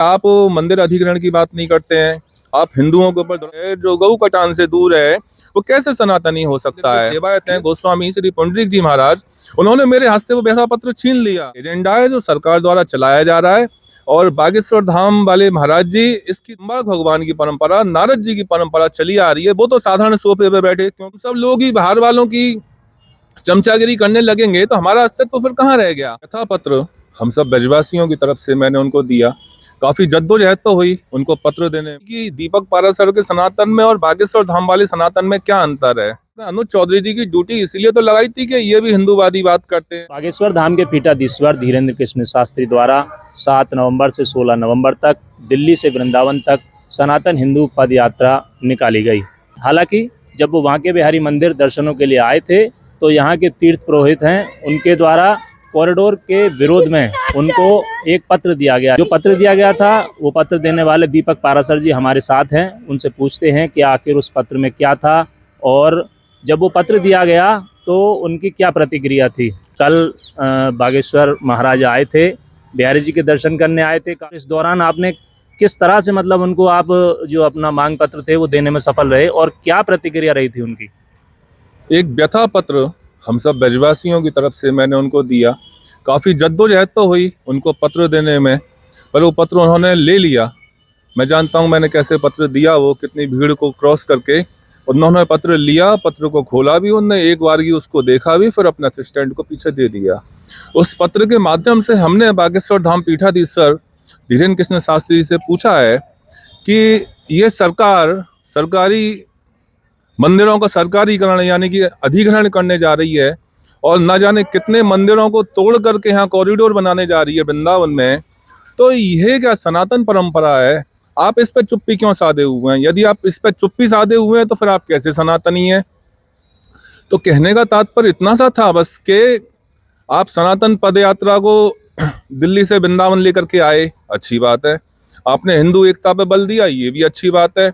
आप मंदिर अधिग्रहण की बात नहीं करते हैं, आप हिंदुओं के ऊपर जो गौ कटान से दूर है वो कैसे सनातनी हो सकता है। सेवायत हैं गोस्वामी श्री पुंडरीक जी महाराज, उन्होंने मेरे हाथ से वो बैसा पत्र छीन लिया। एजेंडा है जो सरकार द्वारा चलाया जा रहा है और बागेश्वर धाम वाले महाराज जी इसकी भगवान की परंपरा, नारद जी की परंपरा चली आ रही है। वो तो साधारण सोफे पे बैठे, क्योंकि सब लोग ही बाहर वालों की चमचागिरी करने लगेंगे तो हमारा अस्तित्व तो फिर कहाँ रह गया। यथा पत्र हम सब ब्रजवासियों की तरफ से मैंने उनको दिया। काफी जद्दोजहद तो हुई उनको पत्र देने की। दीपक पाराशर के सनातन में और बागेश्वर धाम वाले सनातन में क्या अंतर है। अनुज चौधरी जी की ड्यूटी इसलिए तो लगाई थी कि ये भी हिंदूवादी बात करते हैं। बागेश्वर धाम के पीठाधीश्वर धीरेन्द्र कृष्ण शास्त्री द्वारा 7 नवंबर से 16 नवंबर तक दिल्ली से वृंदावन तक सनातन हिंदू पद यात्रा निकाली गई। हालांकि जब वो बांके बिहारी मंदिर दर्शनों के लिए आए थे तो यहाँ के तीर्थ पुरोहित हैं, उनके द्वारा कॉरिडोर के विरोध में उनको एक पत्र दिया गया। जो पत्र दिया गया था वो पत्र देने वाले दीपक पाराशर जी हमारे साथ हैं। उनसे पूछते हैं कि आखिर उस पत्र में क्या था और जब वो पत्र दिया गया तो उनकी क्या प्रतिक्रिया थी। कल बागेश्वर महाराज आए थे, बिहारी जी के दर्शन करने आए थे। इस दौरान आपने किस तरह से मतलब उनको आप जो अपना मांग पत्र थे वो देने में सफल रहे और क्या प्रतिक्रिया रही थी उनकी। एक व्यथा पत्र हम सब ब्रजवासियों की तरफ से मैंने उनको दिया। काफ़ी जद्दोजहद तो हुई उनको पत्र देने में, पर वो पत्र उन्होंने ले लिया। मैं जानता हूँ मैंने कैसे पत्र दिया, वो कितनी भीड़ को क्रॉस करके उन्होंने पत्र लिया। पत्र को खोला भी, उन्होंने एक बार ही उसको देखा भी, फिर अपने असिस्टेंट को पीछे दे दिया। उस पत्र के माध्यम से हमने बागेश्वर धाम पीठाधीश्वर धीरेन्द्र कृष्ण शास्त्री से पूछा है कि ये सरकार सरकारी मंदिरों का सरकारीकरण यानी कि अधिग्रहण करने जा रही है और न जाने कितने मंदिरों को तोड़ करके यहाँ कॉरिडोर बनाने जा रही है वृंदावन में। तो यह क्या सनातन परंपरा है? आप इस पर चुप्पी क्यों साधे हुए हैं? यदि आप इस पर चुप्पी साधे हुए हैं तो फिर आप कैसे सनातनी हैं? तो कहने का तात्पर्य इतना सा था बस कि आप सनातन पद यात्रा को दिल्ली से वृंदावन लेकर के आए, अच्छी बात है। आपने हिंदू एकता पे बल दिया, ये भी अच्छी बात है।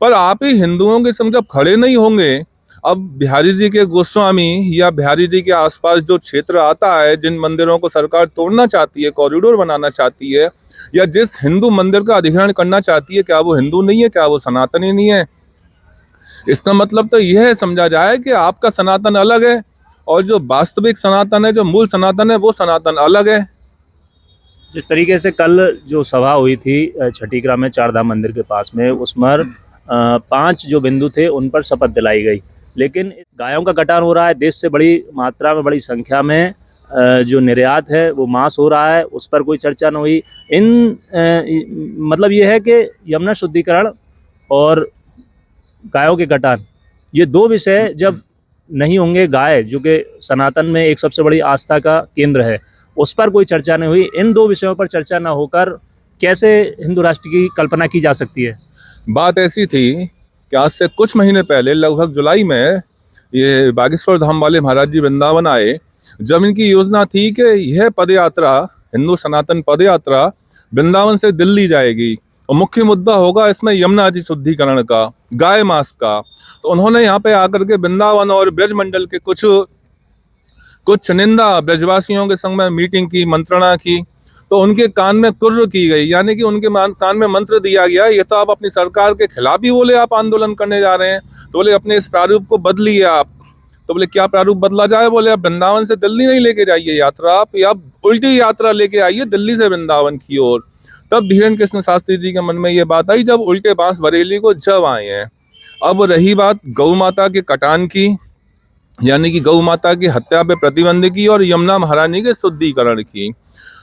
पर आप ही हिंदुओं के संग जब खड़े नहीं होंगे, अब बिहारी जी के गोस्वामी या बिहारी जी के आसपास जो क्षेत्र आता है, जिन मंदिरों को सरकार तोड़ना चाहती है, कॉरिडोर बनाना चाहती है, या जिस हिंदू मंदिर का अधिग्रहण करना चाहती है, क्या वो हिंदू नहीं है? क्या वो सनातनी नहीं है? इसका मतलब तो यह समझा जाए कि आपका सनातन अलग है और जो वास्तविक सनातन है, जो मूल सनातन है, वो सनातन अलग है। जिस तरीके से कल जो सभा हुई थी छठीकरा में चारधाम मंदिर के पास में, उसमें 5 जो बिंदु थे उन पर शपथ दिलाई गई, लेकिन गायों का कटान हो रहा है। देश से बड़ी मात्रा में, बड़ी संख्या में जो निर्यात है वो मांस हो रहा है, उस पर कोई चर्चा न हुई। मतलब ये है कि यमुना शुद्धिकरण और गायों के कटान, ये 2 विषय जब नहीं होंगे, गाय जो कि सनातन में एक सबसे बड़ी आस्था का केंद्र है, उस पर कोई चर्चा नहीं हुई। इन 2 विषयों पर चर्चा न होकर कैसे हिंदू राष्ट्र की कल्पना की जा सकती है? बात ऐसी थी कि आज से कुछ महीने पहले, लगभग जुलाई में, ये बागेश्वर धाम वाले महाराज जी वृंदावन आए। जब इनकी योजना थी कि यह पद यात्रा, हिंदू सनातन पद यात्रा वृंदावन से दिल्ली जाएगी और मुख्य मुद्दा होगा इसमें यमुना जी शुद्धिकरण का, गाय मांस का, तो उन्होंने यहाँ पे आकर के वृंदावन और ब्रज मंडल के कुछ चुनिंदा ब्रजवासियों के संग में मीटिंग की, मंत्रणा की। तो उनके कान में कुर्र की गई, यानी कि उनके कान में मंत्र दिया गया, ये तो आप अपनी सरकार के खिलाफ ही बोले आप आंदोलन करने जा रहे हैं, तो बोले अपने इस प्रारूप को बदलिए आप। तो बोले क्या प्रारूप बदला जाए? बोले आप वृंदावन से दिल्ली नहीं लेके जाइए यात्रा, आप उल्टी यात्रा लेके आइए दिल्ली से वृंदावन की ओर। तब धीरेन्द्र कृष्ण शास्त्री जी के मन में ये बात आई, जब उल्टे बांस बरेली को जब आए हैं। अब रही बात गौ माता के कटान की, यानी कि गौ माता की हत्या पे प्रतिबंध की और यमुना महारानी के शुद्धिकरण की।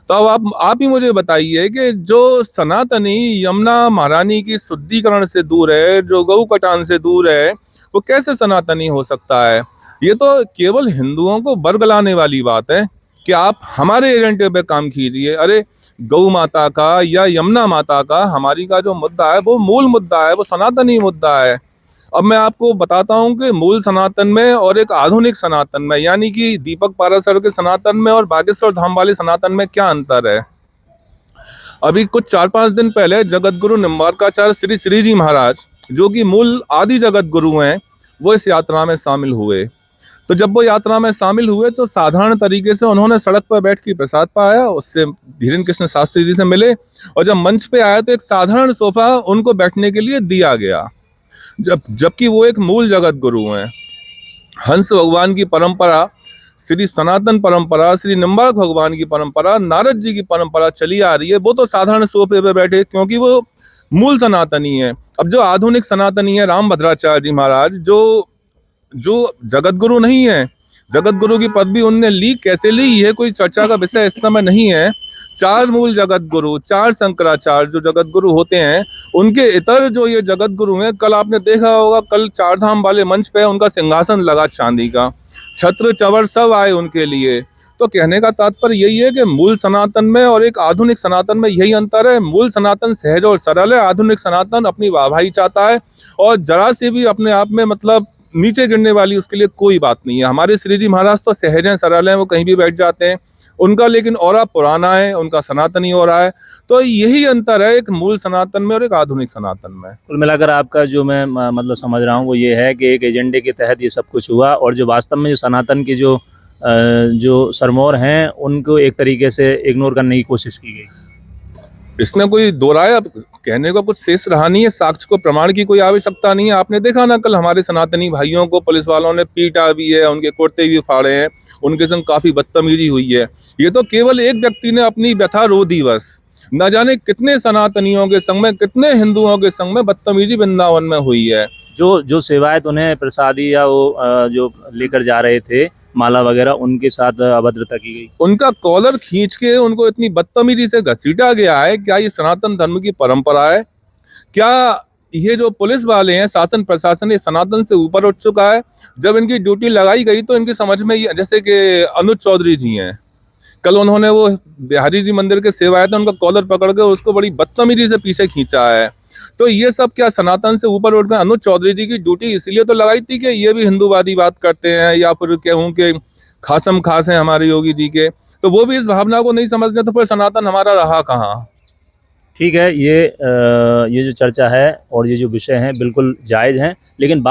तो अब आप ही मुझे बताइए कि जो सनातनी यमुना महारानी की शुद्धिकरण से दूर है, जो गौ कटान से दूर है, वो कैसे सनातनी हो सकता है? ये तो केवल हिंदुओं को बरगलाने वाली बात है कि आप हमारे एजेंडे पे काम कीजिए। अरे गौ माता का या यमुना माता का हमारी का जो मुद्दा है वो मूल मुद्दा है, वो सनातनी मुद्दा है। अब मैं आपको बताता हूँ कि मूल सनातन में और एक आधुनिक सनातन में, यानी कि दीपक पाराशर के सनातन में और बागेश्वर धाम वाले सनातन में क्या अंतर है। अभी कुछ 4-5 दिन पहले जगत गुरु निम्बार्काचार्य श्री श्री जी महाराज, जो कि मूल आदि जगत गुरु हैं, वो इस यात्रा में शामिल हुए। तो जब वो यात्रा में शामिल हुए तो साधारण तरीके से उन्होंने सड़क पर बैठ के प्रसाद पाया, उससे धीरेन्द्र कृष्ण शास्त्री जी से मिले, और जब मंच पे आए तो एक साधारण सोफा उनको बैठने के लिए दिया गया, जबकि वो एक मूल जगत गुरु हैं। हंस भगवान की परंपरा, श्री सनातन परंपरा, श्री निम्बार्क भगवान की परंपरा, नारद जी की परंपरा चली आ रही है, वो तो साधारण सोफे पे बैठे क्योंकि वो मूल सनातनी है। अब जो आधुनिक सनातनी है राम भद्राचार्य जी महाराज, जो जगत गुरु नहीं है, जगत गुरु की पदवी उनने ली, कैसे ली ये कोई चर्चा का विषय इस समय नहीं है। 4 मूल जगत गुरु, 4 शंकराचार्य जो जगत गुरु होते हैं, उनके इतर जो ये जगत गुरु हैं, कल आपने देखा होगा, कल 4 धाम वाले मंच पे उनका सिंहासन लगा चांदी का, छत्र चवर सब आए उनके लिए। तो कहने का तात्पर्य यही है कि मूल सनातन में और एक आधुनिक सनातन में यही अंतर है। मूल सनातन सहज और सरल है, आधुनिक सनातन अपनी वाहवाही चाहता है, और जरा से भी अपने आप में मतलब नीचे गिरने वाली उसके लिए कोई बात नहीं है। हमारे श्री जी महाराज तो सहज हैं, सरल हैं, वो कहीं भी बैठ जाते हैं, उनका लेकिन औरा पुराना है, उनका सनातनी हो रहा है। तो यही अंतर है एक मूल सनातन में और एक आधुनिक सनातन में। कुल मिलाकर आपका जो मैं मतलब समझ रहा हूँ वो ये है कि एक एजेंडे के तहत ये सब कुछ हुआ, और जो वास्तव में जो सनातन की जो सरमौर हैं उनको एक तरीके से इग्नोर करने की कोशिश की गई। इसमें कोई दो राय कहने को कुछ शेष रहा नहीं है, साक्ष्य को प्रमाण की कोई आवश्यकता नहीं है। आपने देखा ना, कल हमारे सनातनी भाइयों को पुलिस वालों ने पीटा भी है, उनके कुर्ते भी फाड़े हैं, उनके संग काफी बदतमीजी हुई है। ये तो केवल एक व्यक्ति ने अपनी व्यथा रो दी बस, न जाने कितने सनातनियों के संग में, कितने हिंदुओं के संग में बदतमीजी वृंदावन में हुई है। जो सेवायत उन्हें प्रसादी या वो जो लेकर जा रहे थे माला वगैरह, उनके साथ अभद्रता की गई। उनका कॉलर खींच के उनको इतनी बदतमीजी से घसीटा गया है। क्या ये सनातन धर्म की परंपरा है? क्या ये जो पुलिस वाले हैं, शासन प्रशासन, ये सनातन से ऊपर उठ चुका है? जब इनकी ड्यूटी लगाई गई तो इनकी समझ में, जैसे कि अनुज चौधरी जी हैं, कल उन्होंने वो बिहारी जी मंदिर के सेवायत उनका कॉलर पकड़ के उसको बड़ी बदतमीजी से पीछे खींचा है। तो ये सब क्या सनातन से ऊपर उठ गए? अनुज चौधरी जी की ड्यूटी इसलिए तो लगाई थी कि ये भी हिंदूवादी बात करते हैं, या फिर कहूँ कि खासम खास हैं हमारे योगी जी के, तो वो भी इस भावना को नहीं समझते, तो फिर सनातन हमारा रहा कहाँ? ठीक है, ये जो चर्चा है और ये जो विषय हैं बिल्कुल जायज़ हैं, लेकिन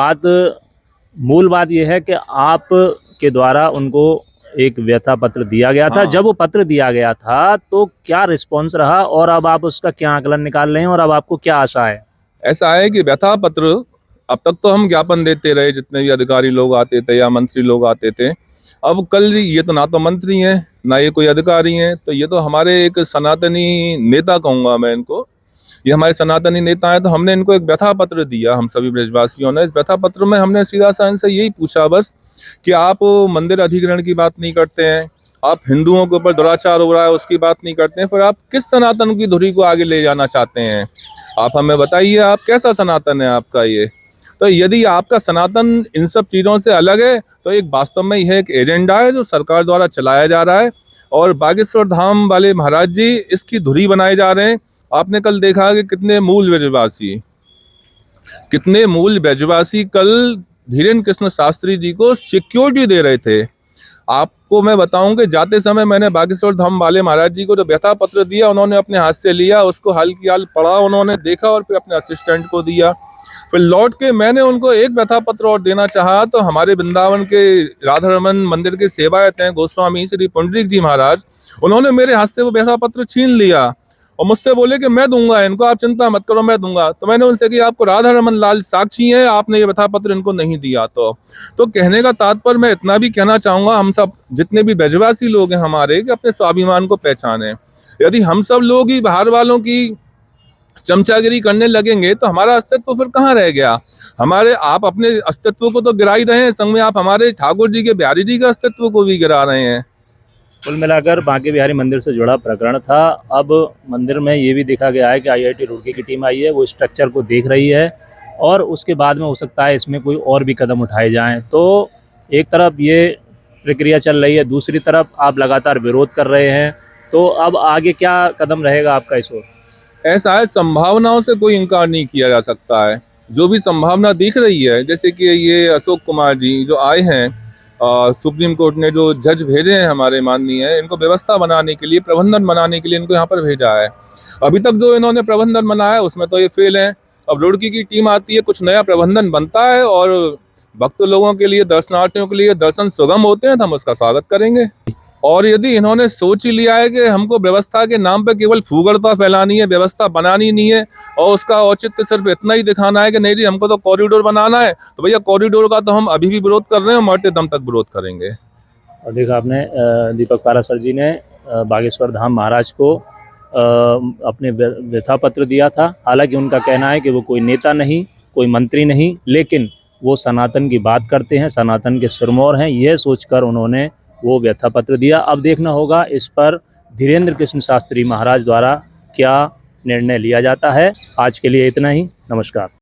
मूल बात ये है कि आप के द्वारा उनको एक व्यथा पत्र दिया गया था। हाँ। जब वो पत्र दिया गया था तो क्या रिस्पॉन्स रहा, और अब आप उसका क्या आकलन निकाल रहे हैं, और अब आपको क्या आशा है? ऐसा है कि व्यथा पत्र, अब तक तो हम ज्ञापन देते रहे, जितने भी अधिकारी लोग आते थे या मंत्री लोग आते थे। अब कल ये तो ना तो मंत्री हैं, ना ये कोई अधिकारी हैं, तो ये तो हमारे एक सनातनी नेता कहूँगा मैं इनको, ये हमारे सनातनी नेता हैं। तो हमने इनको एक व्यथा पत्र दिया, हम सभी ब्रजवासियों ने। इस व्यथा पत्र में हमने सीधा सा इनसे यही पूछा बस कि आप मंदिर अधिग्रहण की बात नहीं करते हैं, आप हिंदुओं के ऊपर दुराचार हो रहा है उसकी बात नहीं करते हैं, फिर आप किस सनातन की धुरी को आगे ले जाना चाहते हैं? आप हमें बताइए, आप कैसा सनातन है आपका ये? तो यदि आपका सनातन इन सब चीज़ों से अलग है तो एक वास्तव में यह एक एजेंडा है जो सरकार द्वारा चलाया जा रहा है, और बागेश्वर धाम वाले महाराज जी इसकी धुरी बनाए जा रहे हैं। आपने कल देखा कि कितने मूल ब्रजवासी कल धीरेन्द्र कृष्ण शास्त्री जी को सिक्योरिटी दे रहे थे। आपको मैं बताऊं कि जाते समय मैंने बागेश्वर धाम वाले महाराज जी को जो व्यथा पत्र दिया, उन्होंने अपने हाथ से लिया, उसको हाल की हाल पढ़ा, उन्होंने देखा और फिर अपने असिस्टेंट को दिया। फिर लौट के मैंने उनको एक व्यथा पत्र और देना चाहा, तो हमारे वृंदावन के राधा रमन मंदिर के सेवायत हैं गोस्वामी श्री पुंडरीक जी महाराज, उन्होंने मेरे हाथ से वो व्यथा पत्र छीन लिया और मुझसे बोले कि मैं दूंगा इनको, आप चिंता मत करो, मैं दूंगा। तो मैंने उनसे कि आपको राधा रमन लाल साक्षी है, आपने ये व्यथा पत्र इनको नहीं दिया। तो कहने का तात्पर्य मैं इतना भी कहना चाहूंगा, हम सब जितने भी ब्रजवासी लोग हैं हमारे, कि अपने स्वाभिमान को पहचाने। यदि हम सब लोग ही बाहर वालों की चमचागिरी करने लगेंगे तो हमारा अस्तित्व फिर कहाँ रह गया? आप अपने अस्तित्व को तो गिरा ही रहे हैं, संग में आप हमारे ठाकुर जी के बिहारी जी के अस्तित्व को भी गिरा रहे हैं। कुल मिलाकर बांके बिहारी मंदिर से जुड़ा प्रकरण था। अब मंदिर में ये भी देखा गया है कि IIT रुड़की की टीम आई है, वो स्ट्रक्चर को देख रही है, और उसके बाद में हो सकता है इसमें कोई और भी कदम उठाए जाएं। तो एक तरफ ये प्रक्रिया चल रही है, दूसरी तरफ आप लगातार विरोध कर रहे हैं, तो अब आगे क्या कदम रहेगा आपका इस ओर? ऐसा है, संभावनाओं से कोई इनकार नहीं किया जा सकता है। जो भी संभावना दिख रही है, जैसे कि ये अशोक कुमार जी जो आए हैं, सुप्रीम कोर्ट ने जो जज भेजे हैं हमारे माननीय, इनको व्यवस्था बनाने के लिए, प्रबंधन बनाने के लिए इनको यहाँ पर भेजा है। अभी तक जो इन्होंने प्रबंधन बनाया उसमें तो ये फेल है। अब रुड़की की टीम आती है, कुछ नया प्रबंधन बनता है, और भक्त लोगों के लिए, दर्शनार्थियों के लिए दर्शन सुगम होते हैं तो हम उसका स्वागत करेंगे। और यदि इन्होंने सोच ही लिया है कि हमको व्यवस्था के नाम पे केवल फूगड़ता फैलानी है, व्यवस्था बनानी नहीं है और उसका औचित्य सिर्फ इतना ही दिखाना है कि नहीं जी हमको तो कॉरिडोर बनाना है, तो भैया कॉरिडोर का तो हम अभी भी विरोध कर रहे हैं और मरते दम तक विरोध करेंगे। और देखा आपने दीपक पाराशर जी ने बागेश्वर धाम महाराज को अपने व्यथा पत्र दिया था। हालांकि उनका कहना है कि वो कोई नेता नहीं, कोई मंत्री नहीं, लेकिन वो सनातन की बात करते हैं, सनातन के सिरमौर हैं, यह सोचकर उन्होंने वो व्यथा पत्र दिया। अब देखना होगा इस पर धीरेन्द्र कृष्ण शास्त्री महाराज द्वारा क्या निर्णय लिया जाता है। आज के लिए इतना ही। नमस्कार।